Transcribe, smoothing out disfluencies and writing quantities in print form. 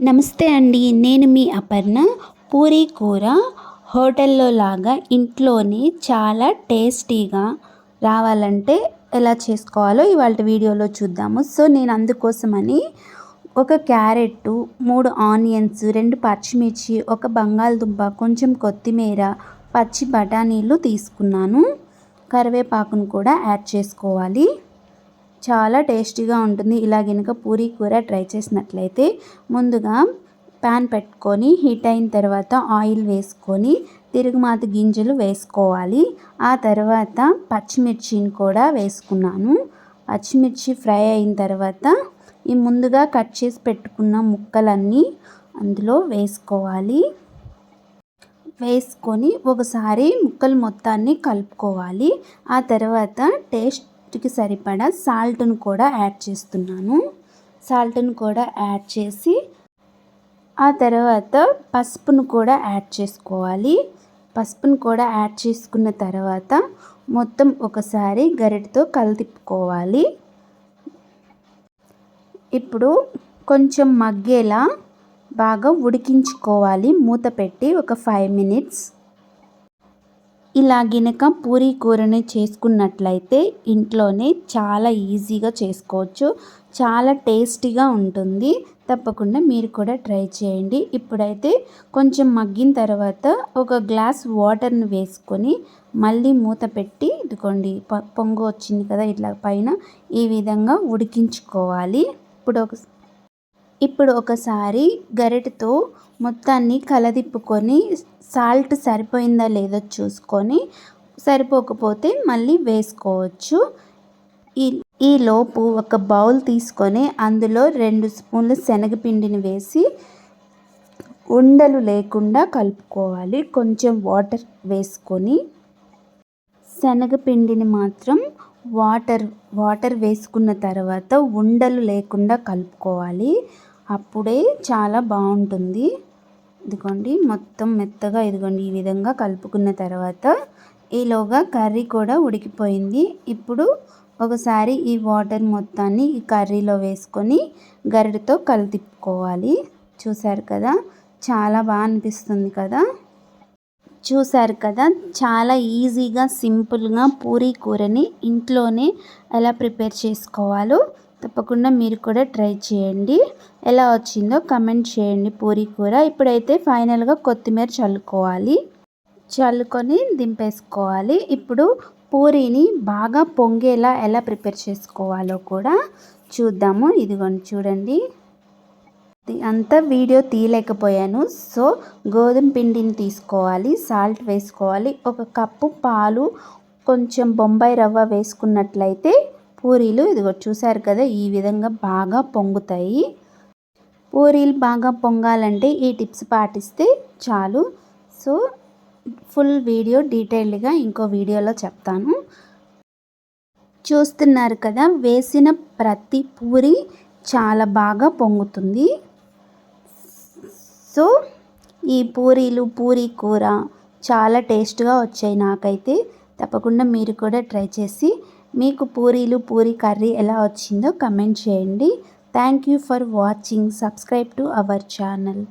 నమస్తే అండి. నేను మీ అపర్ణ. పూరీ కూర హోటల్లో లాగా ఇంట్లోనే చాలా టేస్టీగా రావాలంటే ఎలా చేసుకోవాలో ఇవాళ వీడియోలో చూద్దాము. సో నేను అందుకోసమని ఒక క్యారెట్, 3 ఆనియన్స్, 2 పచ్చిమిర్చి, ఒక బంగాళదుంప, కొంచెం కొత్తిమీర, పచ్చి బఠానీలు తీసుకున్నాను. కరివేపాకును కూడా యాడ్ చేసుకోవాలి. చాలా టేస్టీగా ఉంటుంది. ఇలా గనుక పూరీ కూర ట్రై చేసినట్లయితే ముందుగా ప్యాన్ పెట్టుకొని హీట్ అయిన తర్వాత ఆయిల్ వేసుకొని తిరుగుమాత గింజలు వేసుకోవాలి. ఆ తర్వాత పచ్చిమిర్చిని కూడా వేసుకున్నాను. పచ్చిమిర్చి ఫ్రై అయిన తర్వాత ఈ ముందుగా కట్ చేసి పెట్టుకున్న ముక్కలన్నీ అందులో వేసుకోవాలి. వేసుకొని ఒకసారి ముక్కలు మొత్తాన్ని కలుపుకోవాలి. ఆ తర్వాత టేస్ట్కి సరిపడా సాల్ట్ను కూడా యాడ్ చేస్తున్నాను. సాల్ట్ను కూడా యాడ్ చేసి ఆ తర్వాత పసుపును కూడా యాడ్ చేసుకోవాలి. పసుపును కూడా యాడ్ చేసుకున్న తర్వాత మొత్తం ఒకసారి గరిటెతో కలితిప్పుకోవాలి. ఇప్పుడు కొంచెం మగ్గేలా బాగా ఉడికించుకోవాలి. మూత పెట్టి ఒక 5 మినిట్స్. ఇలా గినక పూరీ కూరని చేసుకున్నట్లయితే ఇంట్లోనే చాలా ఈజీగా చేసుకోవచ్చు. చాలా టేస్టీగా ఉంటుంది. తప్పకుండా మీరు కూడా ట్రై చేయండి. ఇప్పుడైతే కొంచెం మగ్గిన తర్వాత ఒక గ్లాస్ వాటర్ని వేసుకొని మళ్ళీ మూత పెట్టి ఇదిగోండి పొంగు వచ్చింది కదా, ఇట్లా పైన ఈ విధంగా ఉడికించుకోవాలి. ఇప్పుడు ఒకసారి గరిటెతో మొత్తాన్ని కలదిప్పుకొని సాల్ట్ సరిపోయిందా లేదో చూసుకొని సరిపోకపోతే మళ్ళీ వేసుకోవచ్చు. ఈ లోపు ఒక బౌల్ తీసుకొని అందులో 2 స్పూన్ల శనగపిండిని వేసి ఉండలు లేకుండా కలుపుకోవాలి. కొంచెం వాటర్ వేసుకొని శనగపిండిని మాత్రం వాటర్ వేసుకున్న తర్వాత ఉండలు లేకుండా కలుపుకోవాలి. అప్పుడే చాలా బాగుంటుంది. ఇదిగోండి మొత్తం మెత్తగా ఇదిగోండి ఈ విధంగా కలుపుకున్న తర్వాత ఈలోగా కర్రీ కూడా ఉడికిపోయింది. ఇప్పుడు ఒకసారి ఈ వాటర్ మొత్తాన్ని ఈ కర్రీలో వేసుకొని గరిటెతో కలితిప్పుకోవాలి. చూసారు కదా, చాలా బాగా అనిపిస్తుంది కదా. చూసారు కదా, చాలా ఈజీగా సింపుల్గా పూరీ కూరని ఇంట్లోనే ఎలా ప్రిపేర్ చేసుకోవాలో తప్పకుండా మీరు కూడా ట్రై చేయండి. ఎలా వచ్చిందో కమెంట్ చేయండి పూరీ కూర. ఇప్పుడైతే ఫైనల్గా కొత్తిమీర చల్లుకొని దింపేసుకోవాలి. ఇప్పుడు పూరీని బాగా పొంగేలా ఎలా ప్రిపేర్ చేసుకోవాలో కూడా చూద్దాము. ఇదిగోండి చూడండి, అంతా వీడియో తీయలేకపోయాను. సో గోధుమ పిండిని తీసుకోవాలి, సాల్ట్ వేసుకోవాలి, 1 కప్పు పాలు, కొంచెం బొంబాయి రవ్వ వేసుకున్నట్లయితే పూరీలు ఇదిగో చూసారు కదా ఈ విధంగా బాగా పొంగుతాయి. పూరీలు బాగా పొంగాలంటే ఈ టిప్స్ పాటిస్తే చాలు. సో ఫుల్ వీడియో డీటెయిల్డ్గా ఇంకో వీడియోలో చెప్తాను. చూస్తున్నారు కదా, వేసిన ప్రతి పూరి చాలా బాగా పొంగుతుంది. సో ఈ పూరీ కూర చాలా టేస్ట్గా వచ్చాయి నాకైతే. తప్పకుండా మీరు కూడా ట్రై చేసి మీకు పూరీ కర్రీ ఎలా వచ్చిందో కమెంట్ చేయండి. Thank you for watching. Subscribe to our channel.